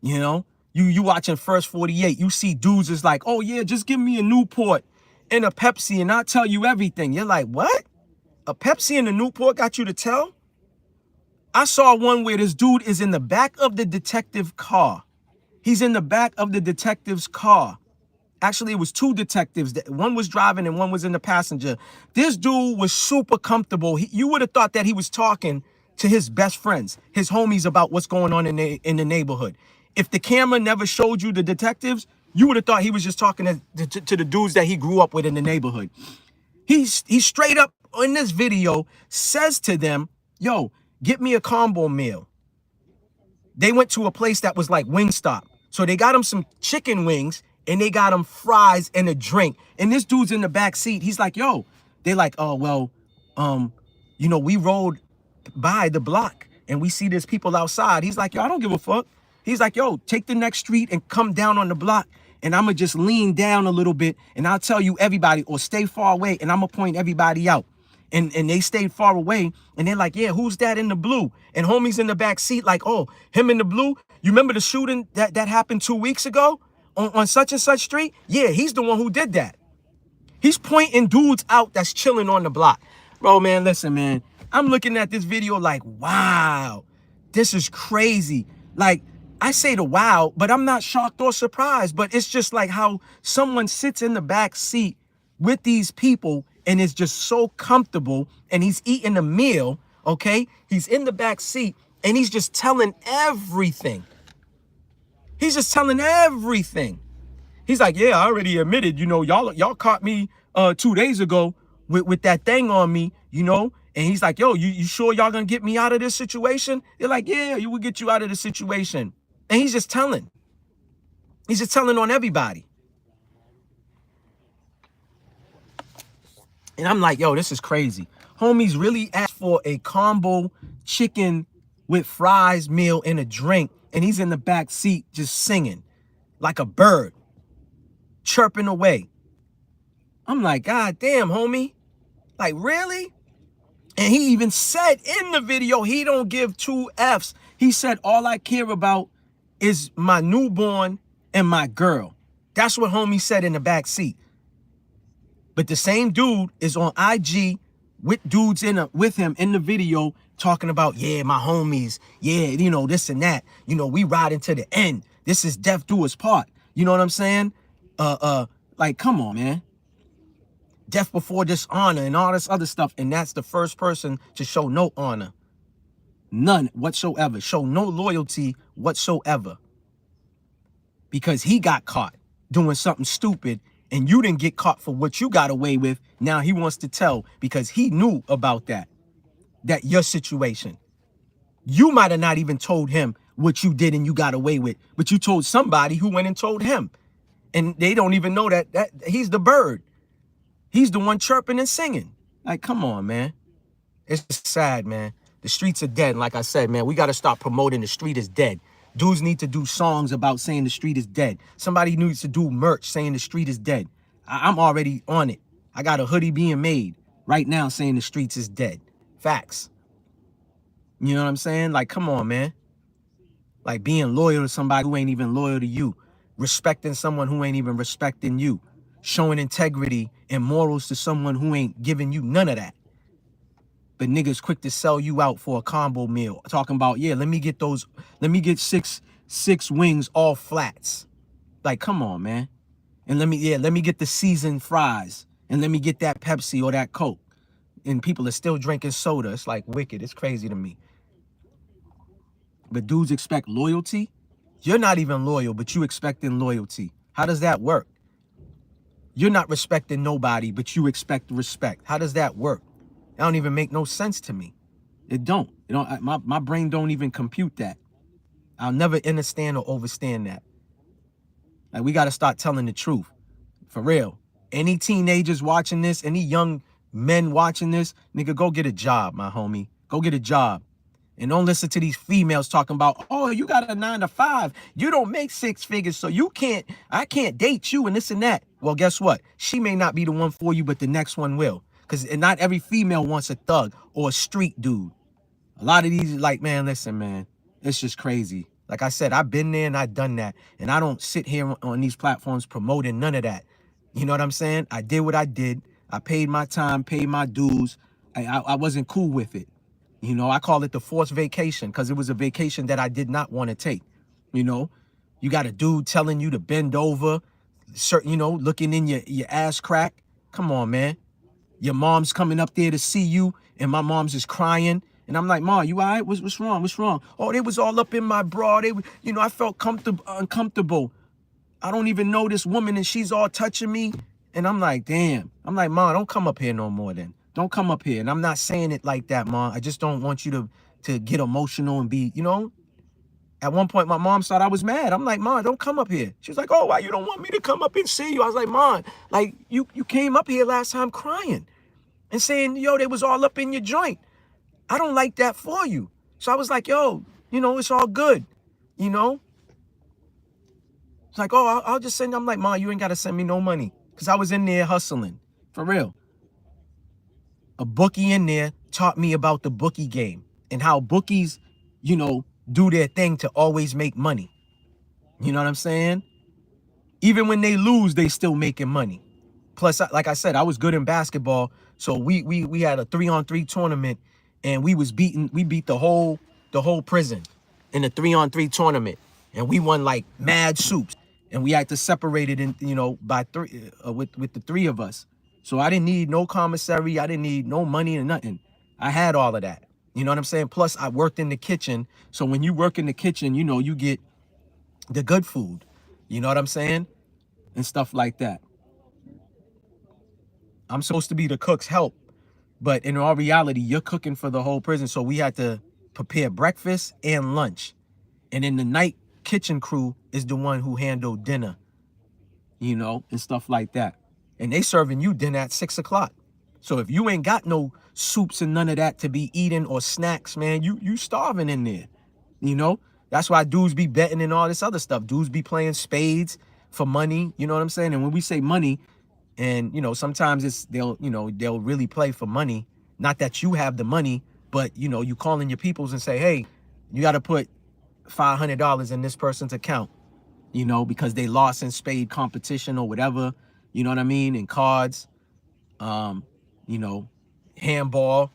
You know, you watching First 48. You see dudes is like, oh yeah, just give me a Newport and a Pepsi and I'll tell you everything. You're like, what? A Pepsi and a Newport got you to tell? I saw one where this dude is in the back of the detective car. He's in the back of the detective's car. Actually, it was 2 detectives. One was driving and one was in the passenger. This dude was super comfortable. You would have thought that he was talking to his best friends, his homies, about what's going on in the neighborhood. If the camera never showed you the detectives, you would have thought he was just talking to the dudes that he grew up with in the neighborhood. He straight up in this video says to them, yo, get me a combo meal. They went to a place that was like Wingstop. So they got him some chicken wings and they got him fries and a drink. And this dude's in the back seat. He's like, yo, they like, oh, well, you know, we rode by the block and we see there's people outside. He's like, yo, I don't give a fuck. He's like, yo, take the next street and come down on the block. And I'm going to just lean down a little bit and I'll tell you everybody, or stay far away and I'm going to point everybody out. And they stayed far away and they're like, yeah, who's that in the blue? And homie's in the back seat like, oh, him in the blue? You remember the shooting that happened 2 weeks ago on such and such street? Yeah, he's the one who did that. He's pointing dudes out that's chilling on the block. Bro, man, listen, man. I'm looking at this video like, wow, this is crazy. Like, I say the wow, but I'm not shocked or surprised. But it's just like how someone sits in the back seat with these people and is just so comfortable and he's eating a meal, okay? He's in the back seat and he's just telling everything. He's just telling everything. He's like, yeah, I already admitted, you know, y'all caught me 2 days ago with that thing on me, you know, And he's like, yo, you sure y'all gonna get me out of this situation? They're like, yeah, you will get you out of the situation. And he's just telling. He's just telling on everybody. And I'm like, yo, this is crazy. Homies really asked for a combo chicken with fries meal and a drink. And he's in the back seat just singing like a bird, chirping away. I'm like, God damn, homie. Like, really? And he even said in the video, he don't give two Fs. He said, all I care about is my newborn and my girl. That's what homie said in the back seat. But the same dude is on IG with dudes with him in the video talking about, yeah, my homies, yeah, you know, this and that. You know, we riding to the end. This is death do us part. You know what I'm saying? Like, come on, man. Death before dishonor and all this other stuff. And that's the first person to show no honor. None whatsoever. Show no loyalty whatsoever. Because he got caught doing something stupid and you didn't get caught for what you got away with. Now he wants to tell because he knew about that your situation. You might have not even told him what you did and you got away with, but you told somebody who went and told him. And they don't even know that he's the bird. He's the one chirping and singing. Like, come on, man. It's just sad, man. The streets are dead. And like I said, man, we got to stop promoting the street is dead. Dudes need to do songs about saying the street is dead. Somebody needs to do merch saying the street is dead. I'm already on it. I got a hoodie being made right now saying the streets is dead. Facts. You know what I'm saying? Like, come on, man. Like being loyal to somebody who ain't even loyal to you. Respecting someone who ain't even respecting you. Showing integrity and morals to someone who ain't giving you none of that. But niggas quick to sell you out for a combo meal. Talking about, yeah, let me get six wings all flats. Like, come on, man. And let me get the seasoned fries. And let me get that Pepsi or that Coke. And people are still drinking soda. It's like wicked. It's crazy to me. But dudes expect loyalty. You're not even loyal, but you expecting loyalty. How does that work? You're not respecting nobody, but you expect respect. How does that work? That don't even make no sense to me. It don't. My brain don't even compute that. I'll never understand or overstand that. Like, we got to start telling the truth. For real. Any teenagers watching this, any young men watching this, nigga, go get a job, my homie. Go get a job. And don't listen to these females talking about, oh, you got a 9 to 5. You don't make 6 figures, so I can't date you and this and that. Well, guess what? She may not be the one for you, but the next one will. Because not every female wants a thug or a street dude. A lot of these, like, man, listen, man, it's just crazy. Like I said, I've been there and I've done that. And I don't sit here on these platforms promoting none of that. You know what I'm saying? I did what I did. I paid my time, paid my dues. I wasn't cool with it. You know, I call it the forced vacation because it was a vacation that I did not want to take. You know, you got a dude telling you to bend over, certain, you know, looking in your ass crack. Come on, man. Your mom's coming up there to see you and my mom's just crying. And I'm like, Ma, you all right? What's wrong? What's wrong? Oh, they was all up in my bra. I felt uncomfortable. I don't even know this woman and she's all touching me. And I'm like, damn. I'm like, Ma, don't come up here no more then. Don't come up here. And I'm not saying it like that, Ma. I just don't want you to get emotional and be, you know. At one point, my mom thought I was mad. I'm like, Ma, don't come up here. She was like, oh, why you don't want me to come up and see you? I was like, Ma, like, you came up here last time crying and saying, yo, they was all up in your joint. I don't like that for you. So I was like, yo, you know, it's all good, you know. It's like, oh, I'll just send you. I'm like, Ma, you ain't got to send me no money because I was in there hustling, for real. A bookie in there taught me about the bookie game and how bookies, you know, do their thing to always make money. You know what I'm saying? Even when they lose, they still making money. Plus, like I said, I was good in basketball. So we had a 3-on-3 tournament and we beat the whole prison in a 3-on-3 tournament. And we won like mad soups. And we had to separate it in, you know, by three with the 3 of us. So I didn't need no commissary. I didn't need no money or nothing. I had all of that. You know what I'm saying? Plus, I worked in the kitchen. So when you work in the kitchen, you know, you get the good food. You know what I'm saying? And stuff like that. I'm supposed to be the cook's help. But in all reality, you're cooking for the whole prison. So we had to prepare breakfast and lunch. And then the night kitchen crew is the one who handled dinner, you know, and stuff like that. And they serving you dinner at 6 o'clock. So if you ain't got no soups and none of that to be eating or snacks, man, you starving in there, you know? That's why dudes be betting and all this other stuff. Dudes be playing spades for money, you know what I'm saying? And when we say money, and, you know, sometimes it's, they'll really play for money. Not that you have the money, but, you know, you calling your peoples and say, hey, you got to put $500 in this person's account, you know, because they lost in spade competition or whatever, you know what I mean? In cards, you know, handball.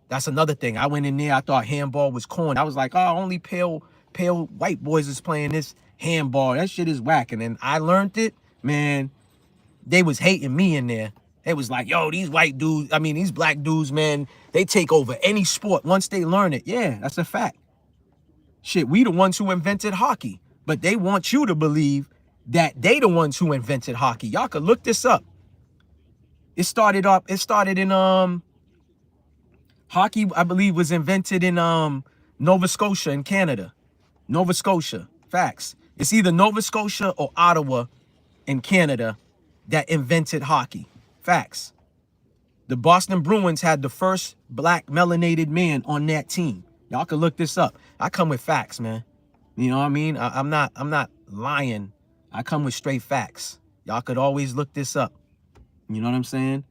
That's another thing. I went in there, I thought handball was corn. I was like, oh, only pale white boys is playing this handball. That shit is whack. And then I learned it, man. They was hating me in there. It was like, yo, these white dudes, I mean, these black dudes, man, they take over any sport once they learn it. Yeah, that's a fact. Shit, we the ones who invented hockey, but they want you to believe that they the ones who invented hockey. Y'all could look this up. It started in hockey, I believe, was invented in Nova Scotia in Canada. Nova Scotia, facts. It's either Nova Scotia or Ottawa in Canada that invented hockey. Facts. The Boston Bruins had the first black melanated man on that team. Y'all can look this up. I come with facts, man. You know what I mean? I'm not lying. I come with straight facts. Y'all could always look this up. You know what I'm saying?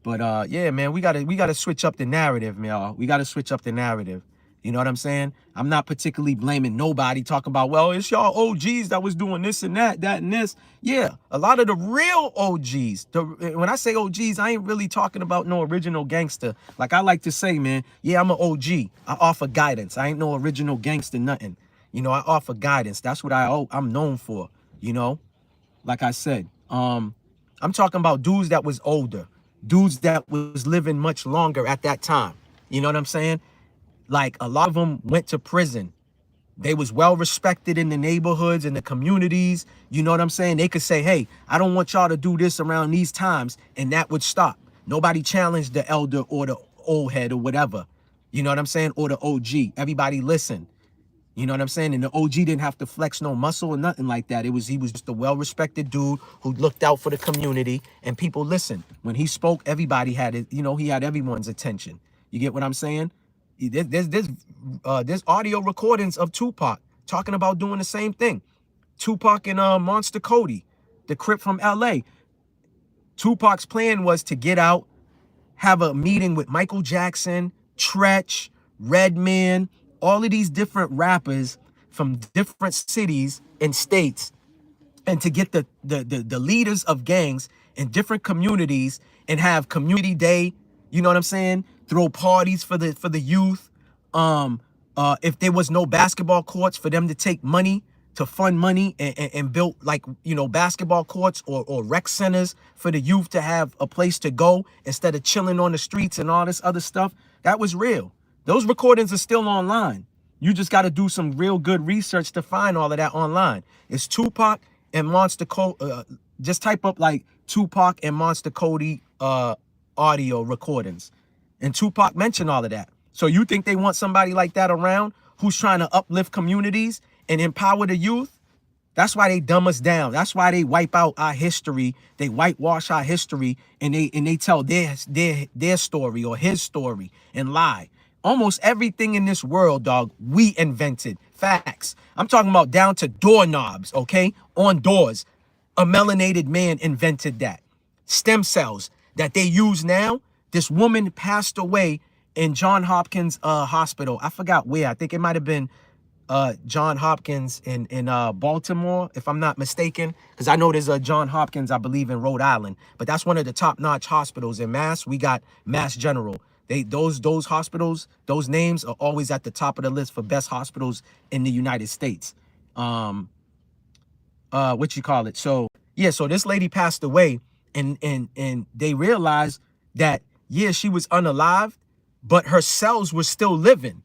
But yeah, man, we gotta switch up the narrative, y'all. We gotta switch up the narrative. You know what I'm saying? I'm not particularly blaming nobody, talking about, well, it's y'all OGs that was doing this and that and this. Yeah, a lot of the real OGs. When I say OGs, I ain't really talking about no original gangster. Like I like to say, man, yeah, I'm an OG. I offer guidance. I ain't no original gangster, nothing. You know, I offer guidance. That's what I'm known for, you know? Like I said, I'm talking about dudes that was older, dudes that was living much longer at that time. You know what I'm saying? Like a lot of them went to prison. They was well respected in the neighborhoods and the communities. You know what I'm saying? They could say, hey, I don't want y'all to do this around these times. And that would stop. Nobody challenged the elder or the old head or whatever. You know what I'm saying? Or the OG. Everybody listened. You know what I'm saying? And the OG didn't have to flex no muscle or nothing like that. He was just a well-respected dude who looked out for the community, and people listened. When he spoke, everybody had it. You know, he had everyone's attention. You get what I'm saying? There's audio recordings of Tupac talking about doing the same thing. Tupac and Monster Cody, the Crip from LA. Tupac's plan was to get out, have a meeting with Michael Jackson, Tretch, Redman, all of these different rappers from different cities and states, and to get the leaders of gangs in different communities and have community day, you know what I'm saying? Throw parties for the youth. If there was no basketball courts, for them to take money to fund money and build, like, you know, basketball courts or rec centers for the youth to have a place to go instead of chilling on the streets and all this other stuff. That was real. Those recordings are still online. You just got to do some real good research to find all of that online. It's Tupac and Monster Cody. Just type up like Tupac and Monster Cody audio recordings. And Tupac mentioned all of that. So you think they want somebody like that around who's trying to uplift communities and empower the youth? That's why they dumb us down. That's why they wipe out our history. They whitewash our history, and they tell their story or his story and lie. Almost everything in this world, dog, we invented. Facts. I'm talking about down to doorknobs, okay? On doors. A melanated man invented that. Stem cells that they use now. This woman passed away in Johns Hopkins hospital. I forgot where. I think it might have been Johns Hopkins in Baltimore, if I'm not mistaken, because I know there's a Johns Hopkins, I believe, in Rhode Island, but that's one of the top-notch hospitals. In Mass, we got Mass General. Those hospitals, those names are always at the top of the list for best hospitals in the United States. What you call it? So yeah, so this lady passed away, and they realized that, yeah, she was unalived, but her cells were still living.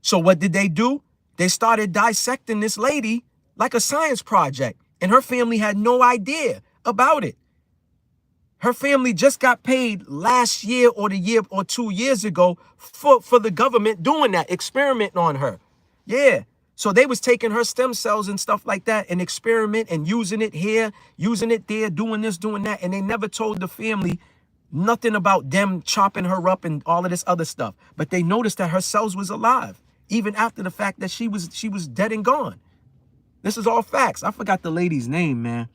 So what did they do? They started dissecting this lady like a science project, and her family had no idea about it. Her family just got paid last year or the year or 2 years ago for the government doing that, experimenting on her. Yeah. So they was taking her stem cells and stuff like that and experiment and using it here, using it there, doing this, doing that. And they never told the family nothing about them chopping her up and all of this other stuff. But they noticed that her cells was alive, even after the fact that she was dead and gone. This is all facts. I forgot the lady's name, man.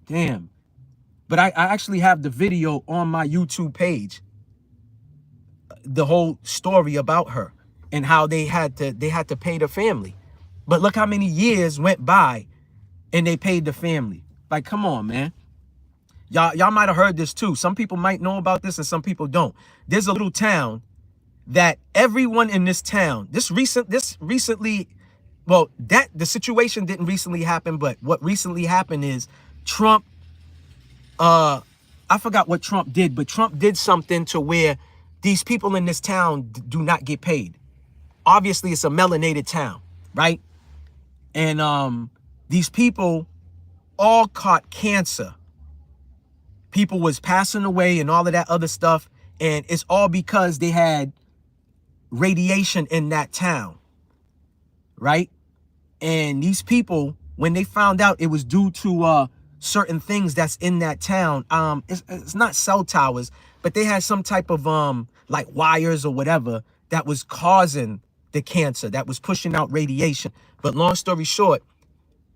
Damn. But I actually have the video on my YouTube page, the whole story about her and how they had to pay the family. But look how many years went by and they paid the family. Like, come on, man. Y'all might have heard this too. Some people might know about this and some people don't. There's a little town that everyone in this town, the situation didn't recently happen, but what recently happened is Trump, I forgot what Trump did, but Trump did something to where these people in this town do not get paid. Obviously, it's a melanated town, right? And these people all caught cancer. People was passing away and all of that other stuff. And it's all because they had radiation in that town, right? And these people, when they found out it was due to certain things that's in that town, it's not cell towers, but they had some type of like wires or whatever that was causing the cancer, that was pushing out radiation. But long story short,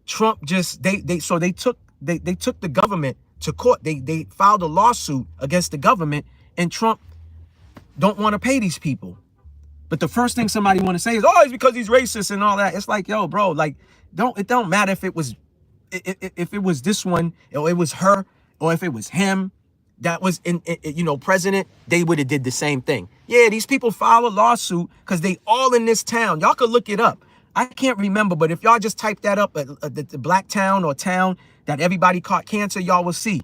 Trump just they took the government to court. They filed a lawsuit against the government, and Trump don't want to pay these people. But the first thing somebody want to say is, oh, it's because he's racist and all that. It's like, yo, bro, like, it don't matter if it was this one, or it was her, or if it was him that was president, they would have did the same thing. Yeah, these people file a lawsuit because they all in this town. Y'all could look it up. I can't remember, but if y'all just type that up, the black town or town that everybody caught cancer, y'all will see.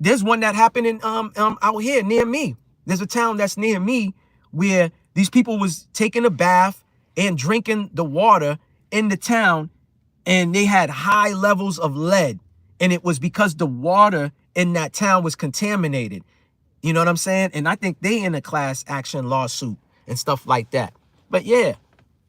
There's one that happened in out here near me. There's a town that's near me where these people was taking a bath and drinking the water in the town, and they had high levels of lead. And it was because the water in that town was contaminated. You know what I'm saying? And I think they in a class action lawsuit and stuff like that. But yeah,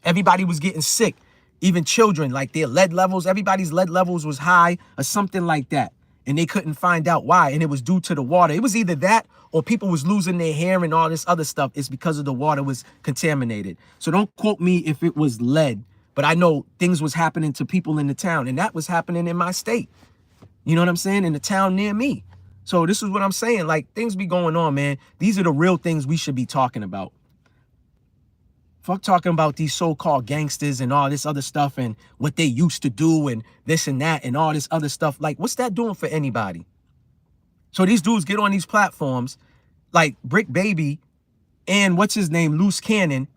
everybody was getting sick. Even children, like their lead levels, everybody's lead levels was high or something like that. And they couldn't find out why. And it was due to the water. It was either that or people was losing their hair and all this other stuff. It's because of the water was contaminated. So don't quote me if it was lead, but I know things was happening to people in the town, and that was happening in my state. You know what I'm saying? In the town near me. So this is what I'm saying. Like, things be going on, man. These are the real things we should be talking about. Fuck talking about these so-called gangsters and all this other stuff and what they used to do and this and that and all this other stuff. Like, what's that doing for anybody? So these dudes get on these platforms like Brick Baby and what's his name, Loose Cannon,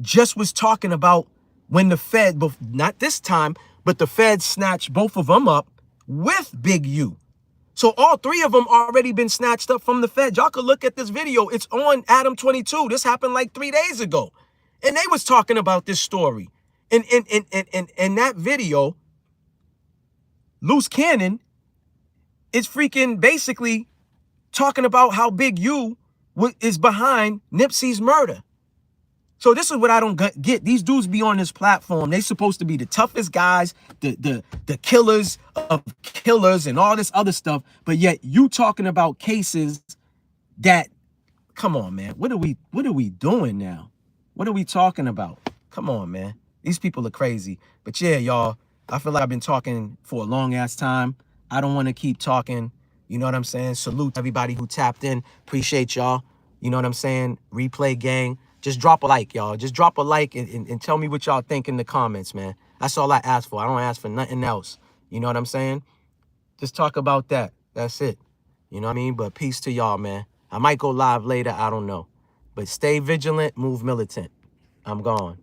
just was talking about when the Fed, not this time, but the Fed snatched both of them up with Big U. So all three of them already been snatched up from the Fed. Y'all could look at this video. It's on Adam 22. This happened like 3 days ago. And they was talking about this story. And in that video, Loose Cannon is freaking basically talking about how Big U is behind Nipsey's murder. So this is what I don't get. These dudes be on this platform. They supposed to be the toughest guys, the killers of killers and all this other stuff. But yet you talking about cases that, come on, man. What are we doing now? What are we talking about? Come on, man. These people are crazy. But yeah, y'all, I feel like I've been talking for a long ass time. I don't want to keep talking. You know what I'm saying? Salute everybody who tapped in. Appreciate y'all. You know what I'm saying? Replay gang. Just drop a like, y'all. Just drop a like and tell me what y'all think in the comments, man. That's all I ask for. I don't ask for nothing else. You know what I'm saying? Just talk about that. That's it. You know what I mean? But peace to y'all, man. I might go live later. I don't know. But stay vigilant, move militant. I'm gone.